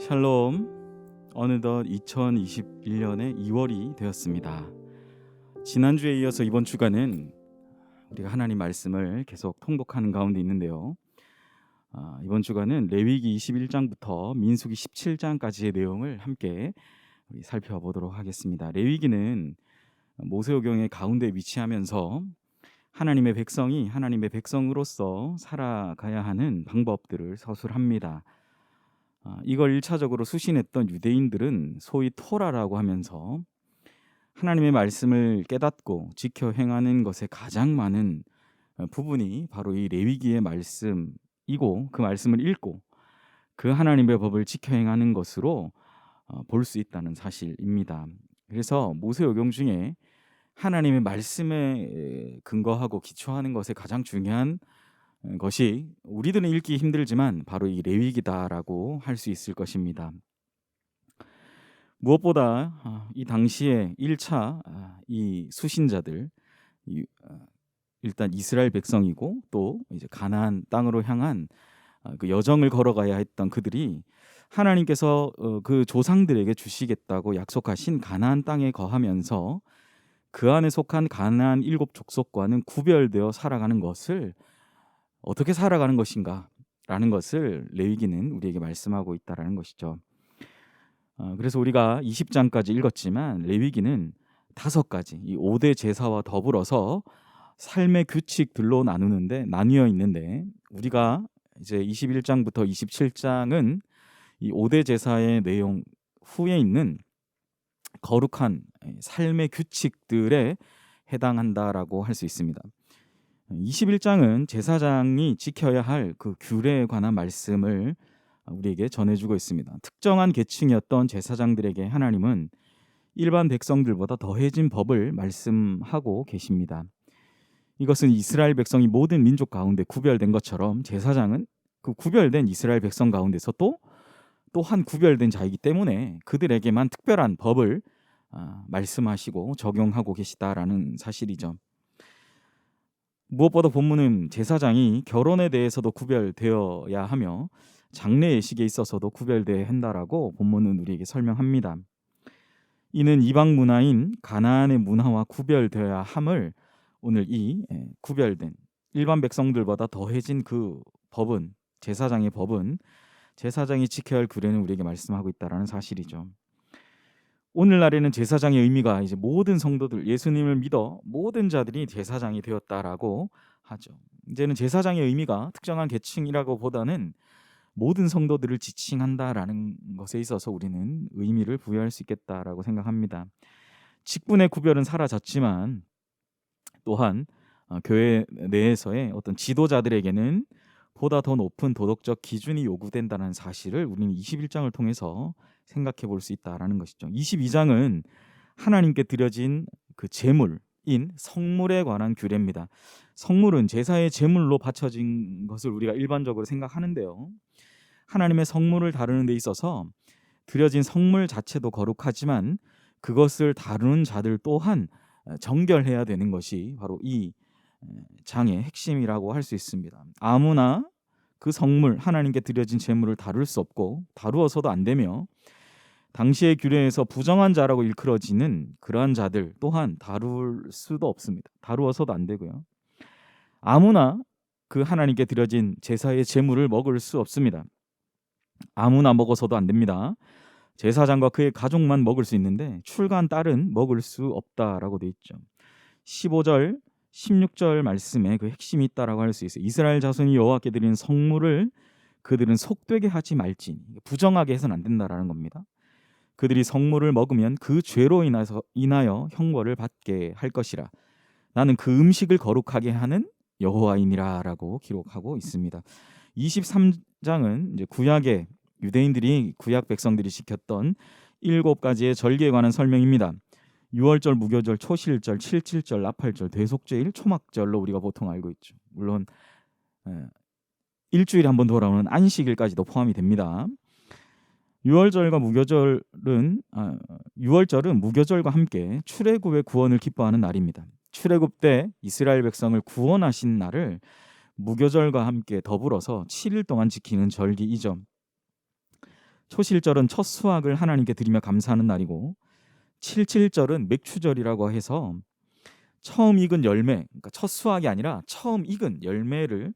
샬롬. 어느덧 2021년의 2월이 되었습니다. 지난주에 이어서 이번 주간은 우리가 하나님 말씀을 계속 통독하는 가운데 있는데요. 이번 주간은 레위기 21장부터 민수기 17장까지의 내용을 함께 우리 살펴보도록 하겠습니다. 레위기는 모세오경의 가운데 위치하면서 하나님의 백성이 하나님의 백성으로서 살아가야 하는 방법들을 서술합니다. 이걸 1차적으로 수신했던 유대인들은 소위 토라라고 하면서 하나님의 말씀을 깨닫고 지켜 행하는 것에 가장 많은 부분이 바로 이 레위기의 말씀이고, 그 말씀을 읽고 그 하나님의 법을 지켜 행하는 것으로 볼 수 있다는 사실입니다. 그래서 모세오경 중에 하나님의 말씀에 근거하고 기초하는 것에 가장 중요한 것이 우리들은 읽기 힘들지만 바로 이 레위기다라고 할 수 있을 것입니다. 무엇보다 이 당시에 1차 이 수신자들, 일단 이스라엘 백성이고 또 이제 가나안 땅으로 향한 그 여정을 걸어가야 했던 그들이 하나님께서 그 조상들에게 주시겠다고 약속하신 가나안 땅에 거하면서 그 안에 속한 가나안 7 족속과는 구별되어 살아가는 것을 어떻게 살아가는 것인가 라는 것을 레위기는 우리에게 말씀하고 있다라는 것이죠. 그래서 우리가 20장까지 읽었지만 레위기는 5가지 이 5대 제사와 더불어서 삶의 규칙들로 나뉘어 있는데 우리가 이제 21장부터 27장은 이 5대 제사의 내용 후에 있는 거룩한 삶의 규칙들에 해당한다라고 할 수 있습니다. 21장은 제사장이 지켜야 할 그 규례에 관한 말씀을 우리에게 전해주고 있습니다. 특정한 계층이었던 제사장들에게 하나님은 일반 백성들보다 더해진 법을 말씀하고 계십니다. 이것은 이스라엘 백성이 모든 민족 가운데 구별된 것처럼 제사장은 그 구별된 이스라엘 백성 가운데서 또한 구별된 자이기 때문에 그들에게만 특별한 법을 말씀하시고 적용하고 계시다라는 사실이죠. 무엇보다 본문은 제사장이 결혼에 대해서도 구별되어야 하며 장례 예식에 있어서도 구별되어야 한다라고 본문은 우리에게 설명합니다. 이는 이방 문화인 가나안의 문화와 구별되어야 함을 오늘 이 구별된 일반 백성들보다 더해진 그 법은 제사장의 법은 제사장이 지켜야 할 규례는 우리에게 말씀하고 있다라는 사실이죠. 오늘날에는 제사장의 의미가 이제 모든 성도들, 예수님을 믿어 모든 자들이 제사장이 되었다라고 하죠. 이제는 제사장의 의미가 특정한 계층이라고 보다는 모든 성도들을 지칭한다라는 것에 있어서 우리는 의미를 부여할 수 있겠다라고 생각합니다. 직분의 구별은 사라졌지만 또한 교회 내에서의 어떤 지도자들에게는 보다 더 높은 도덕적 기준이 요구된다는 사실을 우리는 21장을 통해서 생각해 볼 수 있다라는 것이죠. 22장은 하나님께 드려진 그 제물인 성물에 관한 규례입니다. 성물은 제사의 제물로 바쳐진 것을 우리가 일반적으로 생각하는데요. 하나님의 성물을 다루는 데 있어서 드려진 성물 자체도 거룩하지만 그것을 다루는 자들 또한 정결해야 되는 것이 바로 이 장의 핵심이라고 할 수 있습니다. 아무나 그 성물, 하나님께 드려진 제물을 다룰 수 없고 다루어서도 안 되며 당시의 규례에서 부정한 자라고 일컬어지는 그러한 자들 또한 다룰 수도 없습니다. 다루어서도 안 되고요. 아무나 그 하나님께 드려진 제사의 제물을 먹을 수 없습니다. 아무나 먹어서도 안 됩니다. 제사장과 그의 가족만 먹을 수 있는데 출가한 딸은 먹을 수 없다라고 되어 있죠. 15절 16절 말씀에 그 핵심이 있다라고 할 수 있어요. 이스라엘 자손이 여호와께 드리는 성물을 그들은 속되게 하지 말지니, 부정하게 해서는 안 된다라는 겁니다. 그들이 성물을 먹으면 그 죄로 인하여 형벌을 받게 할 것이라. 나는 그 음식을 거룩하게 하는 여호와이니라라고 기록하고 있습니다. 23장은 이제 구약의 유대인들이 구약 백성들이 지켰던 7가지의 절기에 관한 설명입니다. 6월절, 무교절, 초실절, 칠칠절, 나팔절, 대속죄일, 초막절로 우리가 보통 알고 있죠. 물론 일주일에 한 번 돌아오는 안식일까지도 포함이 됩니다. 6월절과 무교절은 6월절은 무교절과 함께 출애굽의 구원을 기뻐하는 날입니다. 출애굽 때 이스라엘 백성을 구원하신 날을 무교절과 함께 더불어서 7일 동안 지키는 절기이죠. 초실절은 첫 수확을 하나님께 드리며 감사하는 날이고, 칠칠절은 맥추절이라고 해서 처음 익은 열매, 그러니까 첫 수확이 아니라 처음 익은 열매를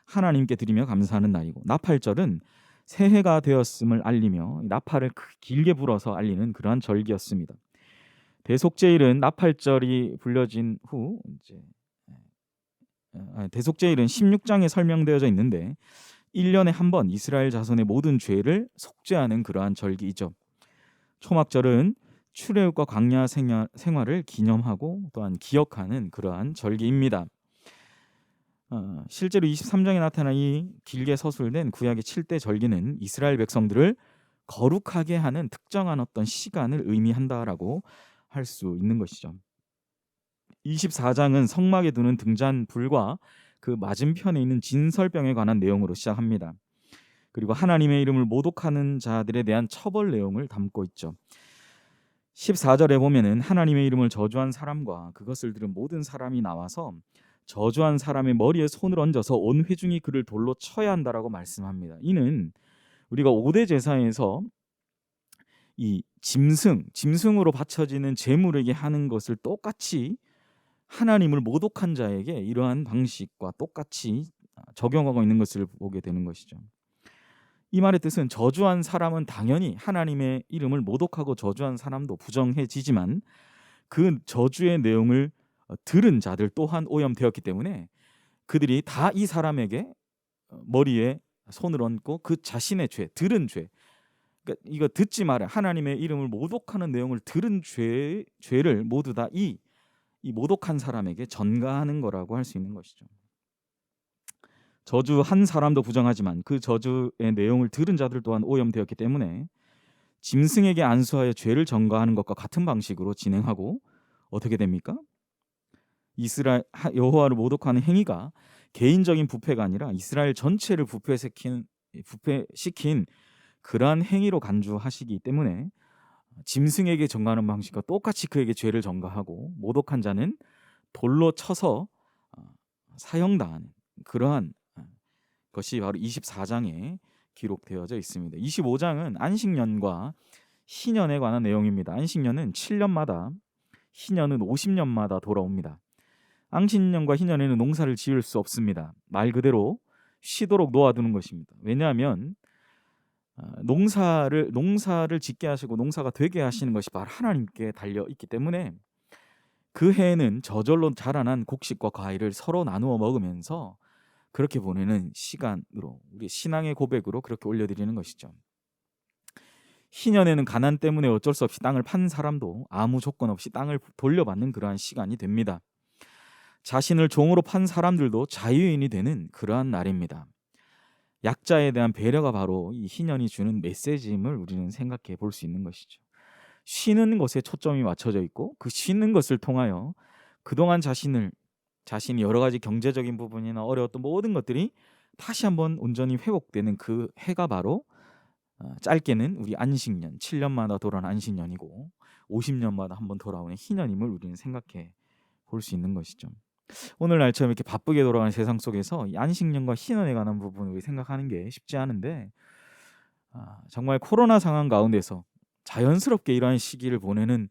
하나님께 드리며 감사하는 날이고, 나팔절은 새해가 되었음을 알리며 나팔을 길게 불어서 알리는 그러한 절기였습니다. 대속제일은 나팔절이 불려진 후 이제 대속제일은 16장에 설명되어져 있는데 1년에 한 번 이스라엘 자손의 모든 죄를 속죄하는 그러한 절기이죠. 초막절은 출애굽과 광야 생활을 기념하고 또한 기억하는 그러한 절기입니다. 실제로 23장에 나타난 이 길게 서술된 구약의 7대 절기는 이스라엘 백성들을 거룩하게 하는 특정한 어떤 시간을 의미한다라고 할 수 있는 것이죠. 24장은 성막에 두는 등잔불과 그 맞은편에 있는 진설병에 관한 내용으로 시작합니다. 그리고 하나님의 이름을 모독하는 자들에 대한 처벌 내용을 담고 있죠. 14절에 보면은 하나님의 이름을 저주한 사람과 그것을 들은 모든 사람이 나와서 저주한 사람의 머리에 손을 얹어서 온 회중이 그를 돌로 쳐야 한다라고 말씀합니다. 이는 우리가 5대 제사에서 이 짐승으로 바쳐지는 제물에게 하는 것을 똑같이 하나님을 모독한 자에게 이러한 방식과 똑같이 적용하고 있는 것을 보게 되는 것이죠. 이 말의 뜻은 저주한 사람은 당연히 하나님의 이름을 모독하고 저주한 사람도 부정해지지만 그 저주의 내용을 들은 자들 또한 오염되었기 때문에 그들이 다 이 사람에게 머리에 손을 얹고 그 자신의 죄, 들은 죄, 그러니까 이거 듣지 마라, 하나님의 이름을 모독하는 내용을 들은 죄를 모두 다 이 모독한 사람에게 전가하는 거라고 할 수 있는 것이죠. 저주한 사람도 부정하지만 그 저주의 내용을 들은 자들 또한 오염되었기 때문에 짐승에게 안수하여 죄를 전가하는 것과 같은 방식으로 진행하고 어떻게 됩니까? 이스라엘 여호와를 모독하는 행위가 개인적인 부패가 아니라 이스라엘 전체를 부패시킨 그러한 행위로 간주하시기 때문에 짐승에게 전가하는 방식과 똑같이 그에게 죄를 전가하고 모독한 자는 돌로 쳐서 사형당하는 그러한 것이 바로 24장에 기록되어져 있습니다. 25장은 안식년과 희년에 관한 내용입니다. 안식년은 7년마다, 희년은 50년마다 돌아옵니다. 안식년과 희년에는 농사를 지을 수 없습니다. 말 그대로 쉬도록 놓아두는 것입니다. 왜냐하면 농사를 짓게 하시고 농사가 되게 하시는 것이 바로 하나님께 달려 있기 때문에 그 해에는 저절로 자라난 곡식과 과일을 서로 나누어 먹으면서 그렇게 보내는 시간으로, 우리 신앙의 고백으로 그렇게 올려드리는 것이죠. 희년에는 가난 때문에 어쩔 수 없이 땅을 판 사람도 아무 조건 없이 땅을 돌려받는 그러한 시간이 됩니다. 자신을 종으로 판 사람들도 자유인이 되는 그러한 날입니다. 약자에 대한 배려가 바로 이 희년이 주는 메시지임을 우리는 생각해 볼 수 있는 것이죠. 쉬는 것에 초점이 맞춰져 있고 그 쉬는 것을 통하여 그동안 자신이 여러 가지 경제적인 부분이나 어려웠던 모든 것들이 다시 한번 온전히 회복되는 그 해가 바로 짧게는 우리 안식년, 7년마다 돌아오는 안식년이고 50년마다 한번 돌아오는 희년임을 우리는 생각해 볼 수 있는 것이죠. 오늘날처럼 이렇게 바쁘게 돌아가는 세상 속에서 이 안식년과 희년에 관한 부분을 우리 생각하는 게 쉽지 않은데 정말 코로나 상황 가운데서 자연스럽게 이러한 시기를 보내는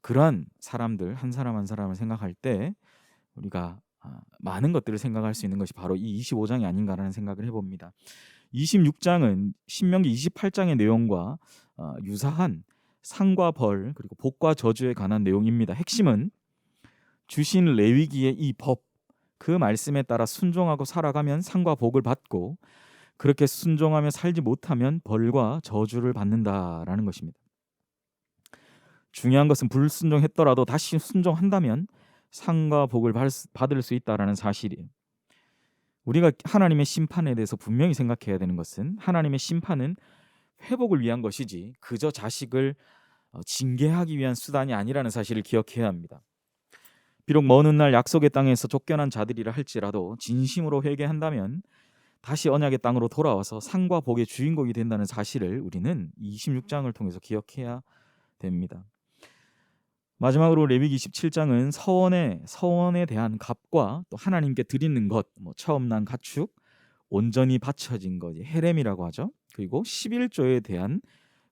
그러한 사람들 한 사람 한 사람을 생각할 때 우리가 많은 것들을 생각할 수 있는 것이 바로 이 25장이 아닌가라는 생각을 해봅니다. 26장은 신명기 28장의 내용과 유사한 상과 벌 그리고 복과 저주에 관한 내용입니다. 핵심은 주신 레위기의 이 법, 그 말씀에 따라 순종하고 살아가면 상과 복을 받고 그렇게 순종하며 살지 못하면 벌과 저주를 받는다라는 것입니다. 중요한 것은 불순종했더라도 다시 순종한다면 상과 복을 받을 수 있다라는 사실이에요. 우리가 하나님의 심판에 대해서 분명히 생각해야 되는 것은 하나님의 심판은 회복을 위한 것이지 그저 자식을 징계하기 위한 수단이 아니라는 사실을 기억해야 합니다. 비록 먼 훗날 약속의 땅에서 쫓겨난 자들이라 할지라도 진심으로 회개한다면 다시 언약의 땅으로 돌아와서 상과 복의 주인공이 된다는 사실을 우리는 26장을 통해서 기억해야 됩니다. 마지막으로 레위기 27장은 서원에 대한 값과 또 하나님께 드리는 것, 처음 난 가축, 온전히 바쳐진 것, 헤렘이라고 하죠. 그리고 11조에 대한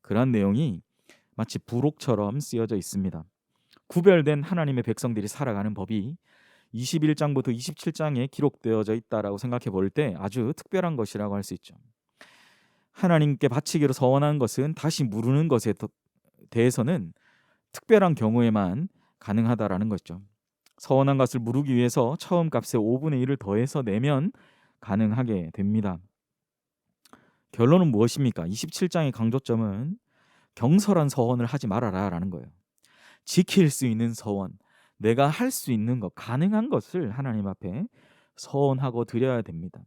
그런 내용이 마치 부록처럼 쓰여져 있습니다. 구별된 하나님의 백성들이 살아가는 법이 21장부터 27장에 기록되어져 있다라고 생각해 볼 때 아주 특별한 것이라고 할 수 있죠. 하나님께 바치기로 서원한 것은 다시 무르는 것에 대해서는 특별한 경우에만 가능하다라는 것이죠. 서원한 것을 무르기 위해서 처음 값의 5분의 1을 더해서 내면 가능하게 됩니다. 결론은 무엇입니까? 27장의 강조점은 경솔한 서원을 하지 말아라라는 거예요. 지킬 수 있는 서원, 내가 할 수 있는 것, 가능한 것을 하나님 앞에 서원하고 드려야 됩니다.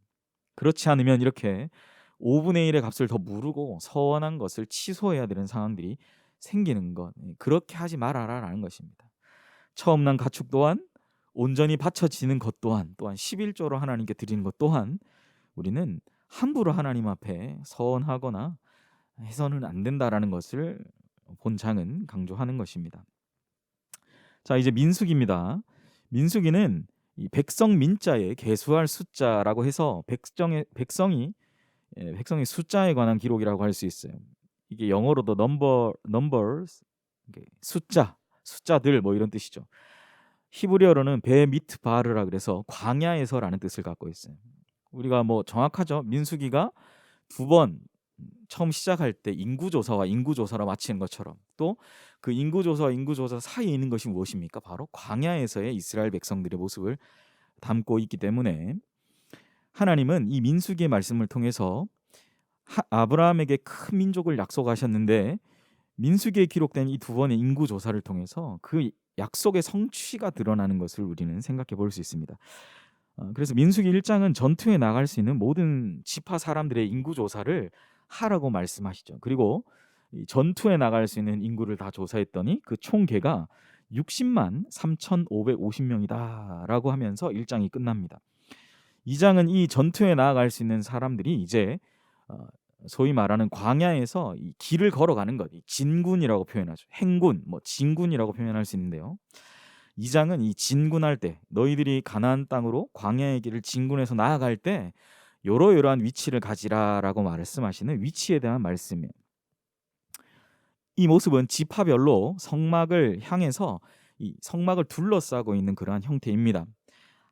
그렇지 않으면 이렇게 5분의 1의 값을 더 무르고 서원한 것을 취소해야 되는 상황들이 생기는 것, 그렇게 하지 말아라라는 것입니다. 처음 난 가축 또한 온전히 바쳐지는 것 또한 11조로 하나님께 드리는 것 또한 우리는 함부로 하나님 앞에 서원하거나 해서는 안 된다라는 것을 본장은 강조하는 것입니다. 자, 이제 민수기입니다. 민수기는 이 백성 민자에 계수할 숫자라고 해서 백성의 숫자에 관한 기록이라고 할 수 있어요. 이게 영어로도 numbers, 숫자들 뭐 이런 뜻이죠. 히브리어로는 베미트바르라 그래서 광야에서라는 뜻을 갖고 있어요. 우리가 뭐 정확하죠. 민수기가 두 번 처음 시작할 때 인구조사와 인구조사로 마치는 것처럼 또 그 인구조사와 인구조사 사이에 있는 것이 무엇입니까? 바로 광야에서의 이스라엘 백성들의 모습을 담고 있기 때문에 하나님은 이 민수기의 말씀을 통해서 아브라함에게 큰 민족을 약속하셨는데 민수기에 기록된 이 두 번의 인구조사를 통해서 그 약속의 성취가 드러나는 것을 우리는 생각해 볼 수 있습니다. 그래서 민수기 1장은 전투에 나갈 수 있는 모든 지파 사람들의 인구조사를 하라고 말씀하시죠. 그리고 이 전투에 나갈 수 있는 인구를 다 조사했더니 그 총계가 60만 3,550명이다라고 하면서 1장이 끝납니다. 2장은 이 전투에 나아갈 수 있는 사람들이 이제 소위 말하는 광야에서 이 길을 걸어가는 것, 이 진군이라고 표현하죠. 행군, 뭐 진군이라고 표현할 수 있는데요. 2장은 이 진군할 때 너희들이 가나안 땅으로 광야의 길을 진군해서 나아갈 때 이러이러한 위치를 가지라라고 말씀하시는 위치에 대한 말씀이에요. 이 모습은 지파별로 성막을 향해서 이 성막을 둘러싸고 있는 그러한 형태입니다.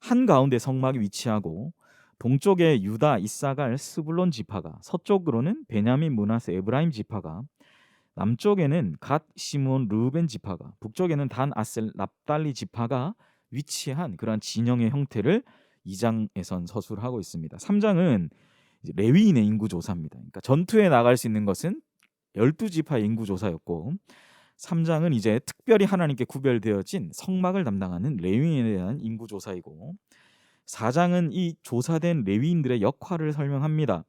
한가운데 성막이 위치하고 동쪽에 유다, 이사갈, 스불론 지파가, 서쪽으로는 베냐민, 므낫세, 에브라임 지파가, 남쪽에는 갓, 시므온, 르우벤 지파가, 북쪽에는 단, 아셀, 납달리 지파가 위치한 그러한 진영의 형태를 2장에선 서술하고 있습니다. 3장은 이제 레위인의 인구 조사입니다. 그러니까 전투에 나갈 수 있는 것은 12지파의 인구 조사였고 3장은 이제 특별히 하나님께 구별되어진 성막을 담당하는 레위인에 대한 인구 조사이고 4장은 이 조사된 레위인들의 역할을 설명합니다.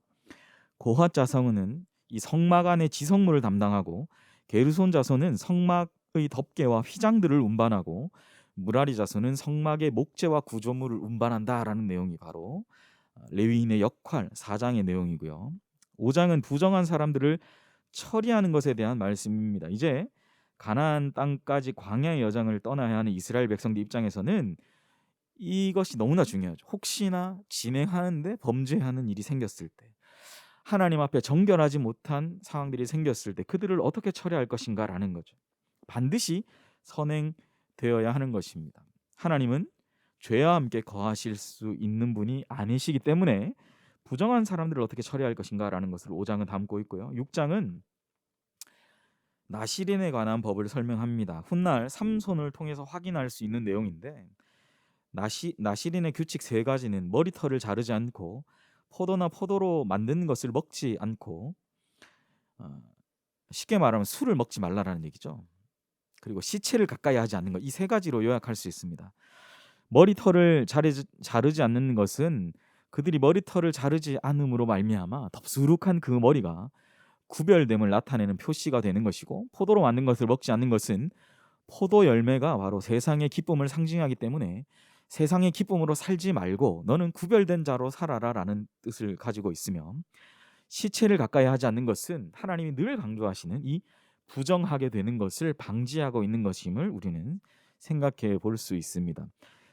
고핫 자손은 이 성막 안의 지성물을 담당하고 게르손 자손은 성막의 덮개와 휘장들을 운반하고 무라리 자손은 성막의 목재와 구조물을 운반한다라는 내용이 바로 레위인의 역할 4장의 내용이고요. 5장은 부정한 사람들을 처리하는 것에 대한 말씀입니다. 이제 가나안 땅까지 광야의 여정을 떠나야 하는 이스라엘 백성들 입장에서는 이것이 너무나 중요하죠. 혹시나 진행하는데 범죄하는 일이 생겼을 때 하나님 앞에 정결하지 못한 상황들이 생겼을 때 그들을 어떻게 처리할 것인가라는 거죠. 반드시 선행되어야 하는 것입니다. 하나님은 죄와 함께 거하실 수 있는 분이 아니시기 때문에 부정한 사람들을 어떻게 처리할 것인가라는 것을 5장은 담고 있고요. 6장은 나실인에 관한 법을 설명합니다. 훗날 삼손을 통해서 확인할 수 있는 내용인데 나실인의 규칙 3가지는 머리털을 자르지 않고 포도나 포도로 만든 것을 먹지 않고 쉽게 말하면 술을 먹지 말라라는 얘기죠. 그리고 시체를 가까이 하지 않는 것, 이 3가지로 요약할 수 있습니다. 머리털을 자르지 않는 것은 그들이 머리털을 자르지 않음으로 말미암아 덥수룩한 그 머리가 구별됨을 나타내는 표시가 되는 것이고 포도로 만든 것을 먹지 않는 것은 포도 열매가 바로 세상의 기쁨을 상징하기 때문에 세상의 기쁨으로 살지 말고 너는 구별된 자로 살아라라는 뜻을 가지고 있으며 시체를 가까이 하지 않는 것은 하나님이 늘 강조하시는 이 부정하게 되는 것을 방지하고 있는 것임을 우리는 생각해 볼 수 있습니다.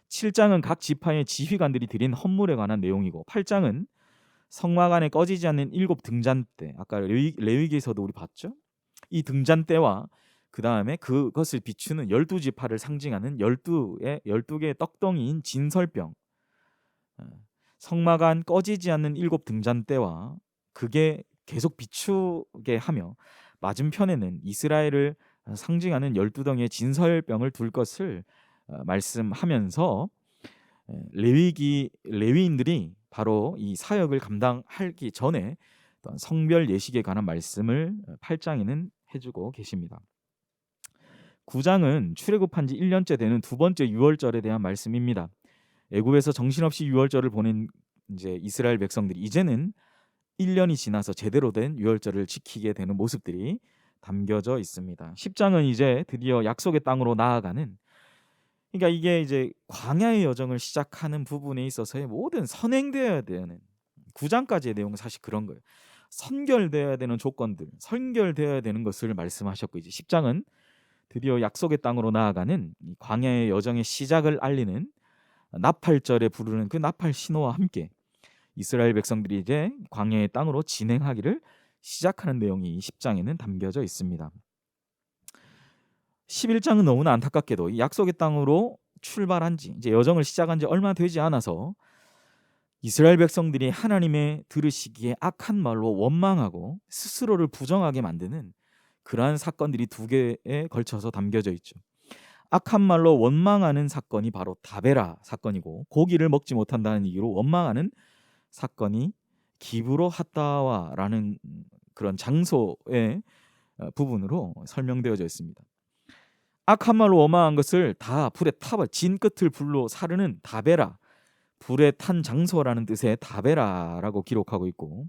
7장은 각 지파의 지휘관들이 드린 헌물에 관한 내용이고 8장은 성막 안에 꺼지지 않는 7 등잔대, 아까 레위기에서도 우리 봤죠? 이 등잔대와 그 다음에 그것을 비추는 12지파를 상징하는 12개의 떡덩이인 진설병, 어, 성막 안 꺼지지 않는 7 등잔대와 그게 계속 비추게 하며 맞은편에는 이스라엘을 상징하는 12덩이의 진설병을 둘 것을 말씀하면서 레위인들이 바로 이 사역을 감당하기 전에 어떤 성별 예식에 관한 말씀을 8장에는 해주고 계십니다. 9장은 출애굽한 지 1년째 되는 두 번째 유월절에 대한 말씀입니다. 애굽에서 정신없이 유월절을 보낸 이제 이스라엘 백성들이 이제는 1년이 지나서 제대로 된 유월절을 지키게 되는 모습들이 담겨져 있습니다. 10장은 이제 드디어 약속의 땅으로 나아가는, 그러니까 이게 이제 광야의 여정을 시작하는 부분에 있어서의 모든 선행되어야 되는 9장까지의 내용은 사실 그런 거예요. 선결되어야 되는 조건들, 선결되어야 되는 것을 말씀하셨고, 이제 10장은 드디어 약속의 땅으로 나아가는 이 광야의 여정의 시작을 알리는 나팔절에 부르는 그 나팔 신호와 함께 이스라엘 백성들이 이제 광야의 땅으로 진행하기를 시작하는 내용이 10장에는 담겨져 있습니다. 11장은 너무나 안타깝게도 이 약속의 땅으로 출발한 지, 이제 여정을 시작한 지 얼마 되지 않아서 이스라엘 백성들이 하나님의 들으시기에 악한 말로 원망하고 스스로를 부정하게 만드는 그러한 사건들이 2개에 걸쳐서 담겨져 있죠. 악한 말로 원망하는 사건이 바로 다베라 사건이고, 고기를 먹지 못한다는 이유로 원망하는 사건이 기브로 핫다와라는 그런 장소의 부분으로 설명되어져 있습니다. 악한 말로 원망한 것을 다 불에 타버, 진 끝을 불로 사르는 다베라, 불에 탄 장소라는 뜻의 다베라라고 기록하고 있고,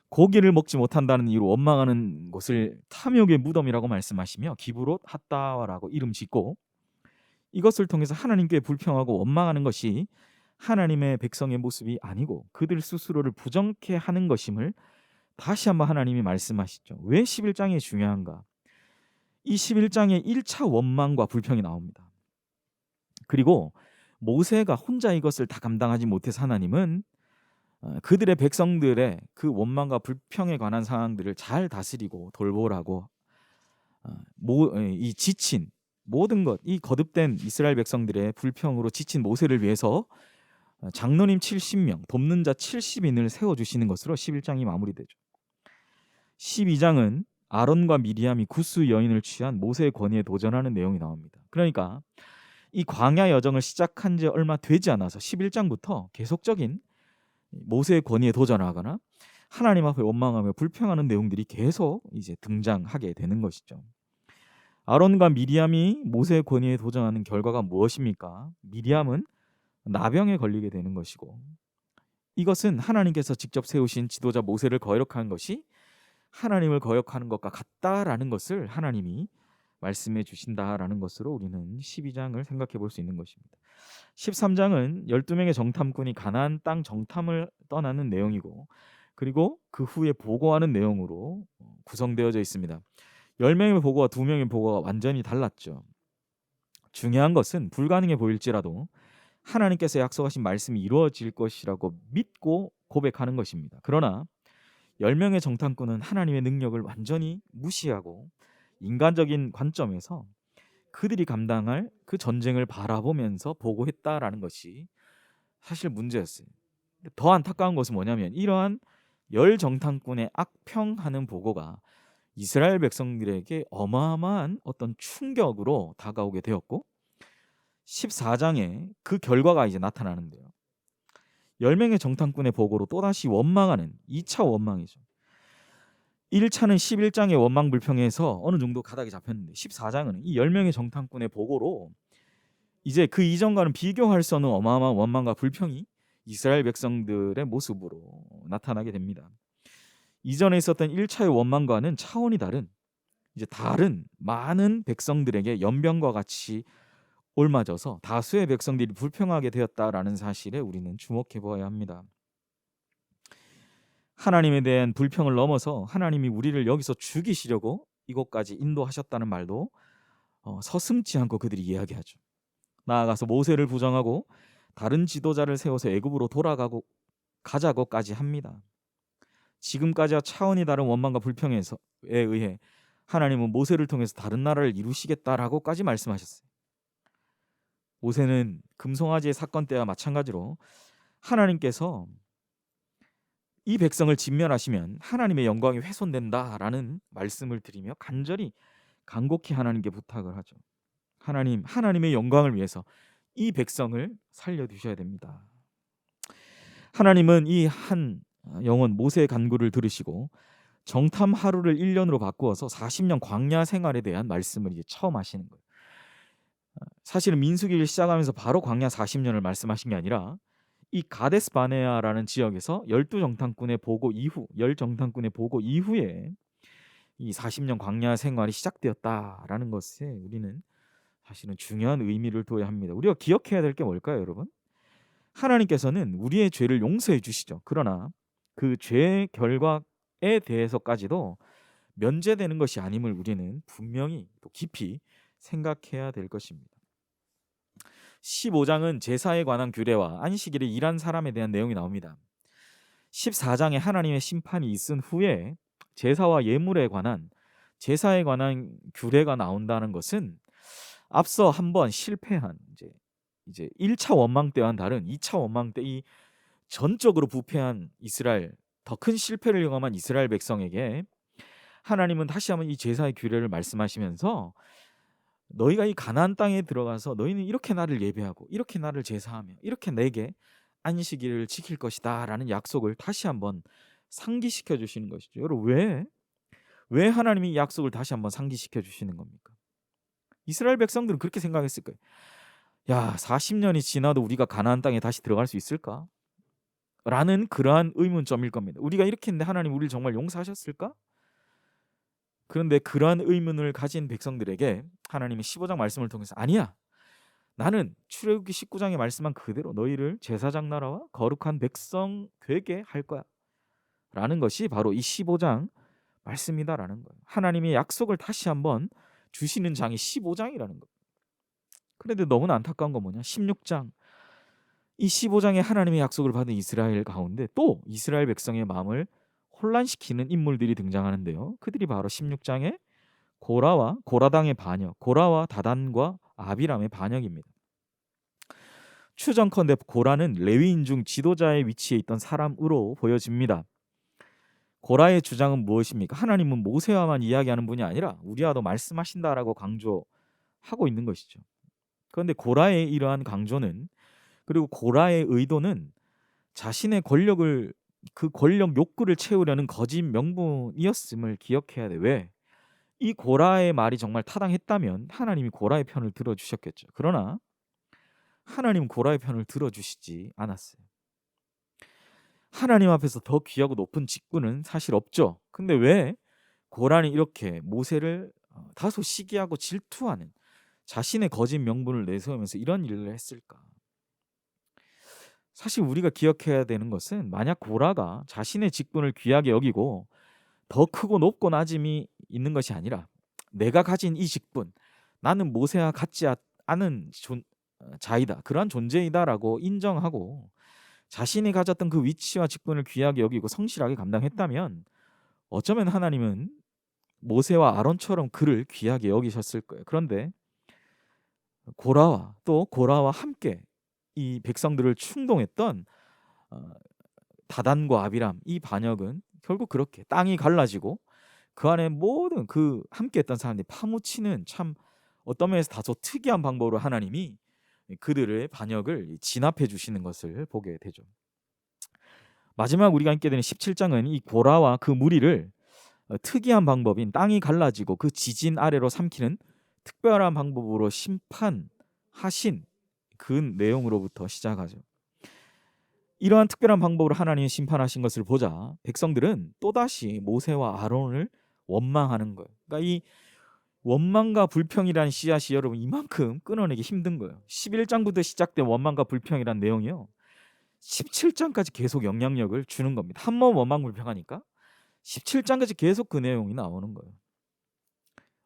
고기를 먹지 못한다는 이유로 원망하는 곳을 탐욕의 무덤이라고 말씀하시며 기브롯 핫다와라고 이름 짓고, 이것을 통해서 하나님께 불평하고 원망하는 것이 하나님의 백성의 모습이 아니고 그들 스스로를 부정케 하는 것임을 다시 한번 하나님이 말씀하시죠. 왜 11장이 중요한가? 이 11장에 1차 원망과 불평이 나옵니다. 그리고 모세가 혼자 이것을 다 감당하지 못해서 하나님은 그들의 백성들의 그 원망과 불평에 관한 상황들을 잘 다스리고 돌보라고 이 지친 모든 것, 이 거듭된 이스라엘 백성들의 불평으로 지친 모세를 위해서 장로님 70명, 돕는 자 70인을 세워주시는 것으로 11장이 마무리되죠. 12장은 아론과 미리암이 구스 여인을 취한 모세의 권위에 도전하는 내용이 나옵니다. 그러니까 이 광야 여정을 시작한 지 얼마 되지 않아서 11장부터 계속적인 모세의 권위에 도전하거나 하나님 앞에 원망하며 불평하는 내용들이 계속 이제 등장하게 되는 것이죠. 아론과 미리암이 모세의 권위에 도전하는 결과가 무엇입니까? 미리암은 나병에 걸리게 되는 것이고, 이것은 하나님께서 직접 세우신 지도자 모세를 거역한 것이 하나님을 거역하는 것과 같다라는 것을 하나님이 말씀해 주신다라는 것으로 우리는 12장을 생각해 볼 수 있는 것입니다. 13장은 12명의 정탐꾼이 가나안 땅 정탐을 떠나는 내용이고, 그리고 그 후에 보고하는 내용으로 구성되어져 있습니다. 10명의 보고와 2명의 보고가 완전히 달랐죠. 중요한 것은 불가능해 보일지라도 하나님께서 약속하신 말씀이 이루어질 것이라고 믿고 고백하는 것입니다. 그러나 10명의 정탐꾼은 하나님의 능력을 완전히 무시하고 인간적인 관점에서 그들이 감당할 그 전쟁을 바라보면서 보고했다라는 것이 사실 문제였어요. 더 안타까운 것은 뭐냐면 이러한 10 정탐꾼의 악평하는 보고가 이스라엘 백성들에게 어마어마한 어떤 충격으로 다가오게 되었고, 14장에 그 결과가 이제 나타나는데요. 10명의 정탐꾼의 보고로 또다시 원망하는 2차 원망이죠. 1차는 11장의 원망 불평에서 어느 정도 가닥이 잡혔는데 14장은 이 10명의 정탐꾼의 보고로 이제 그 이전과는 비교할 수 없는 어마어마한 원망과 불평이 이스라엘 백성들의 모습으로 나타나게 됩니다. 이전에 있었던 1차의 원망과는 차원이 다른, 이제 다른 많은 백성들에게 연병과 같이 옮아져서 다수의 백성들이 불평하게 되었다라는 사실에 우리는 주목해 보아야 합니다. 하나님에 대한 불평을 넘어서 하나님이 우리를 여기서 죽이시려고 이곳까지 인도하셨다는 말도 서슴지 않고 그들이 이야기하죠. 나아가서 모세를 부정하고 다른 지도자를 세워서 애굽으로 돌아가고 가자고까지 합니다. 지금까지와 차원이 다른 원망과 불평에 의해 하나님은 모세를 통해서 다른 나라를 이루시겠다라고까지 말씀하셨어요. 모세는 금송아지의 사건 때와 마찬가지로 하나님께서 이 백성을 진멸하시면 하나님의 영광이 훼손된다라는 말씀을 드리며 간곡히 하나님께 부탁을 하죠. 하나님의 영광을 위해서 이 백성을 살려두셔야 됩니다. 하나님은 이 한 영혼 모세의 간구를 들으시고 정탐 하루를 1년으로 바꾸어서 40년 광야 생활에 대한 말씀을 이제 처음 하시는 거예요. 사실은 민수기를 시작하면서 바로 광야 40년을 말씀하신 게 아니라 이 가데스 바네아라는 지역에서 12정탐꾼의 보고 이후에 이 40년 광야 생활이 시작되었다라는 것에 우리는 사실은 중요한 의미를 둬야 합니다. 우리가 기억해야 될 게 뭘까요, 여러분? 하나님께서는 우리의 죄를 용서해 주시죠. 그러나 그 죄의 결과에 대해서까지도 면제되는 것이 아님을 우리는 분명히 또 깊이 생각해야 될 것입니다. 15장은 제사에 관한 규례와 안식일에 일한 사람에 대한 내용이 나옵니다. 14장에 하나님의 심판이 있은 후에 제사와 예물에 관한 제사에 관한 규례가 나온다는 것은 앞서 한번 실패한 이제 1차 원망 때와는 다른 2차 원망 때 이 전적으로 부패한 이스라엘, 더 큰 실패를 경험한 이스라엘 백성에게 하나님은 다시 한번 이 제사의 규례를 말씀하시면서 너희가 이 가나안 땅에 들어가서 너희는 이렇게 나를 예배하고 이렇게 나를 제사하며 이렇게 내게 안식일을 지킬 것이다라는 약속을 다시 한번 상기시켜 주시는 것이죠. 여러분, 왜 하나님이 이 약속을 다시 한번 상기시켜 주시는 겁니까? 이스라엘 백성들은 그렇게 생각했을 거예요. 야, 40년이 지나도 우리가 가나안 땅에 다시 들어갈 수 있을까? 라는 그러한 의문점일 겁니다. 우리가 이렇게 했는데 하나님 우리를 정말 용서하셨을까? 그런데 그러한 의문을 가진 백성들에게 하나님이 15장 말씀을 통해서 아니야. 나는 출애굽기 19장에 말씀한 그대로 너희를 제사장 나라와 거룩한 백성 되게 할 거야. 라는 것이 바로 이 15장 말씀이다라는 거예요. 하나님의 약속을 다시 한번 주시는 장이 15장이라는 거예요. 그런데 너무나 안타까운 건 뭐냐? 16장. 이 15장에 하나님의 약속을 받은 이스라엘 가운데 또 이스라엘 백성의 마음을 혼란시키는 인물들이 등장하는데요. 그들이 바로 16장에 고라당의 반역, 고라와 다단과 아비람의 반역입니다. 추정컨대 고라는 레위인 중 지도자의 위치에 있던 사람으로 보여집니다. 고라의 주장은 무엇입니까? 하나님은 모세와만 이야기하는 분이 아니라 우리와도 말씀하신다라고 강조하고 있는 것이죠. 그런데 고라의 이러한 강조는, 그리고 고라의 의도는 자신의 그 권력 욕구를 채우려는 거짓 명분이었음을 기억해야 돼. 왜? 이 고라의 말이 정말 타당했다면 하나님이 고라의 편을 들어주셨겠죠. 그러나 하나님은 고라의 편을 들어주시지 않았어요. 하나님 앞에서 더 귀하고 높은 직분은 사실 없죠. 근데 왜 고라는 이렇게 모세를 다소 시기하고 질투하는, 자신의 거짓 명분을 내세우면서 이런 일을 했을까? 사실 우리가 기억해야 되는 것은, 만약 고라가 자신의 직분을 귀하게 여기고 더 크고 높고 낮음이 있는 것이 아니라 내가 가진 이 직분, 나는 모세와 같지 않은 자이다, 그러한 존재이다라고 인정하고 자신이 가졌던 그 위치와 직분을 귀하게 여기고 성실하게 감당했다면 어쩌면 하나님은 모세와 아론처럼 그를 귀하게 여기셨을 거예요. 그런데 고라와 함께 이 백성들을 충동했던 다단과 아비람, 이 반역은 결국 그렇게 땅이 갈라지고 그 안에 모든 그 함께했던 사람들이 파묻히는, 참 어떤 면에서 다소 특이한 방법으로 하나님이 그들의 반역을 진압해 주시는 것을 보게 되죠. 마지막 우리가 읽게 되는 17장은 이 고라와 그 무리를 특이한 방법인 땅이 갈라지고 그 지진 아래로 삼키는 특별한 방법으로 심판하신 그 내용으로부터 시작하죠. 이러한 특별한 방법으로 하나님이 심판하신 것을 보자 백성들은 또다시 모세와 아론을 원망하는 거예요. 그러니까 이 원망과 불평이라는 씨앗이 여러분 이만큼 끊어내기 힘든 거예요. 11장부터 시작된 원망과 불평이라는 내용이요, 17장까지 계속 영향력을 주는 겁니다. 한 번 원망 불평하니까 17장까지 계속 그 내용이 나오는 거예요.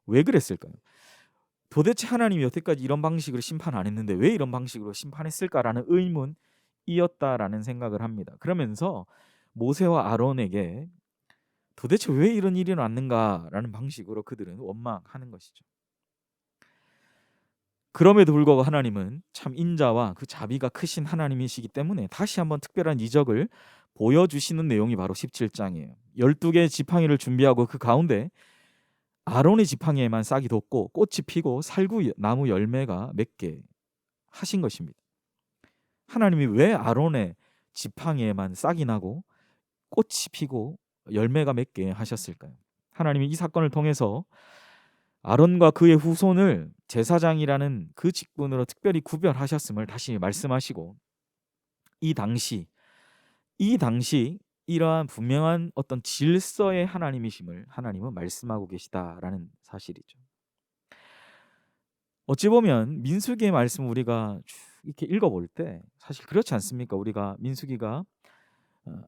왜 그랬을까요? 도대체 하나님이 여태까지 이런 방식으로 심판 안 했는데 왜 이런 방식으로 심판했을까라는 의문, 이었다라는 생각을 합니다. 그러면서 모세와 아론에게 도대체 왜 이런 일이 났는가라는 방식으로 그들은 원망하는 것이죠. 그럼에도 불구하고 하나님은 참 인자와 그 자비가 크신 하나님이시기 때문에 다시 한번 특별한 이적을 보여주시는 내용이 바로 17장이에요. 12개의 지팡이를 준비하고 그 가운데 아론의 지팡이에만 싹이 돋고 꽃이 피고 살구 나무 열매가 맺게 하신 것입니다. 하나님이 왜 아론의 지팡이에만 싹이 나고 꽃이 피고 열매가 맺게 하셨을까요? 하나님이 이 사건을 통해서 아론과 그의 후손을 제사장이라는 그 직분으로 특별히 구별하셨음을 다시 말씀하시고 이 당시 이러한 분명한 어떤 질서의 하나님이심을 하나님은 말씀하고 계시다라는 사실이죠. 어찌 보면 민수기의 말씀 우리가 쭉 이렇게 읽어볼 때 사실 그렇지 않습니까? 우리가 민수기가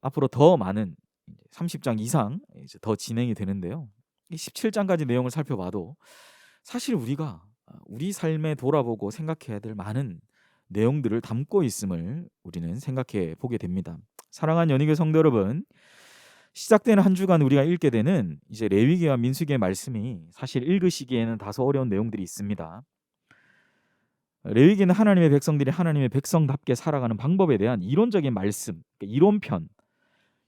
앞으로 더 많은 30장 이상 이제 더 진행이 되는데요. 이 17장까지 내용을 살펴봐도 사실 우리가 우리 삶에 돌아보고 생각해야 될 많은 내용들을 담고 있음을 우리는 생각해 보게 됩니다. 사랑하는 연희교 성도 여러분, 시작되는 한 주간 우리가 읽게 되는 이제 레위기와 민수기의 말씀이 사실 읽으시기에는 다소 어려운 내용들이 있습니다. 레위기는 하나님의 백성들이 하나님의 백성답게 살아가는 방법에 대한 이론적인 말씀,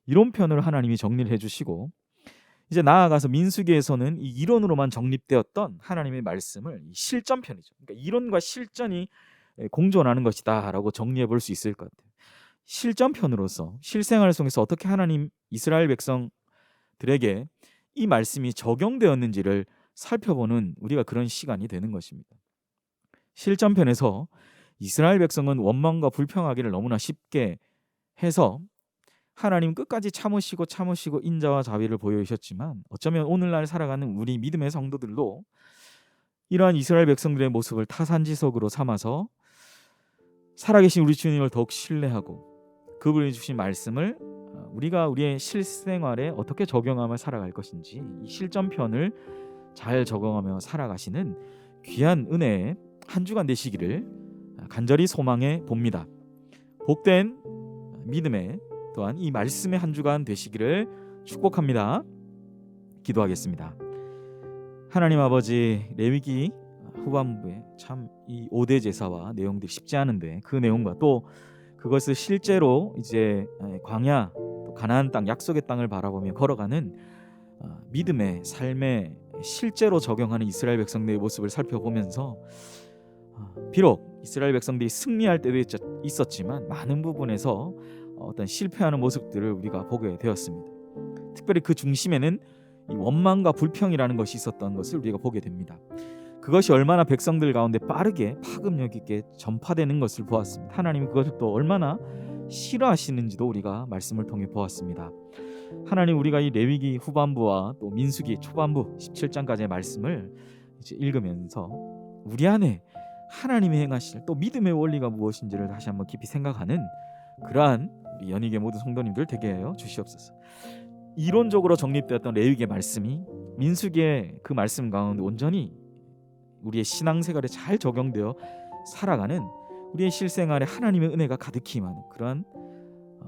이론편으로 하나님이 정리를 해주시고 이제 나아가서 민수기에서는 이 이론으로만 정립되었던 하나님의 말씀을 실전편이죠. 그러니까 이론과 실전이 공존하는 것이다라고 정리해 볼 수 있을 것 같아요. 실전편으로서 실생활을 통해서 어떻게 하나님 이스라엘 백성들에게 이 말씀이 적용되었는지를 살펴보는 우리가 그런 시간이 되는 것입니다. 실전편에서 이스라엘 백성은 원망과 불평하기를 너무나 쉽게 해서 하나님 끝까지 참으시고 인자와 자비를 보여주셨지만 어쩌면 오늘날 살아가는 우리 믿음의 성도들도 이러한 이스라엘 백성들의 모습을 타산지석으로 삼아서 살아계신 우리 주님을 더욱 신뢰하고 그분이 주신 말씀을 우리가 우리의 실생활에 어떻게 적용하며 살아갈 것인지 이 실전편을 잘 적용하며 살아가시는 귀한 은혜의 한 주간 되시기를 간절히 소망해 봅니다. 복된 믿음의 또한 이 말씀의 한 주간 되시기를 축복합니다. 기도하겠습니다. 하나님 아버지, 레위기 후반부에 참 이 5대 제사와 내용들이 쉽지 않은데 그 내용과 또 그것을 실제로 이제 광야 또 가나안 땅 약속의 땅을 바라보며 걸어가는 믿음의 삶에 실제로 적용하는 이스라엘 백성들의 모습을 살펴보면서 비록 이스라엘 백성들이 승리할 때도 있었지만 많은 부분에서 어떤 실패하는 모습들을 우리가 보게 되었습니다. 특별히 그 중심에는 이 원망과 불평이라는 것이 있었던 것을 우리가 보게 됩니다. 그것이 얼마나 백성들 가운데 빠르게 파급력 있게 전파되는 것을 보았습니다. 하나님이 그것을 또 얼마나 싫어하시는지도 우리가 말씀을 통해 보았습니다. 하나님, 우리가 이 레위기 후반부와 또 민수기 초반부 17장까지의 말씀을 이제 읽으면서 우리 안에 하나님이 행하실 또 믿음의 원리가 무엇인지를 다시 한번 깊이 생각하는 그러한 우리 연희계 모든 성도님들 되게 하여 주시옵소서. 이론적으로 정립되었던 레위기의 말씀이 민수기의 그 말씀 가운데 온전히 우리의 신앙생활에 잘 적용되어 살아가는 우리의 실생활에 하나님의 은혜가 가득히 임하는 그러한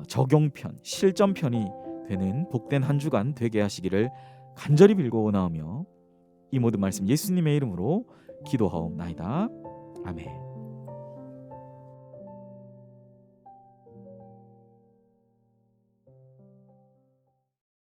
적용편, 실전편이 되는 복된 한 주간 되게 하시기를 간절히 빌고 원하오며 이 모든 말씀 예수님의 이름으로 기도하옵나이다. 아멘.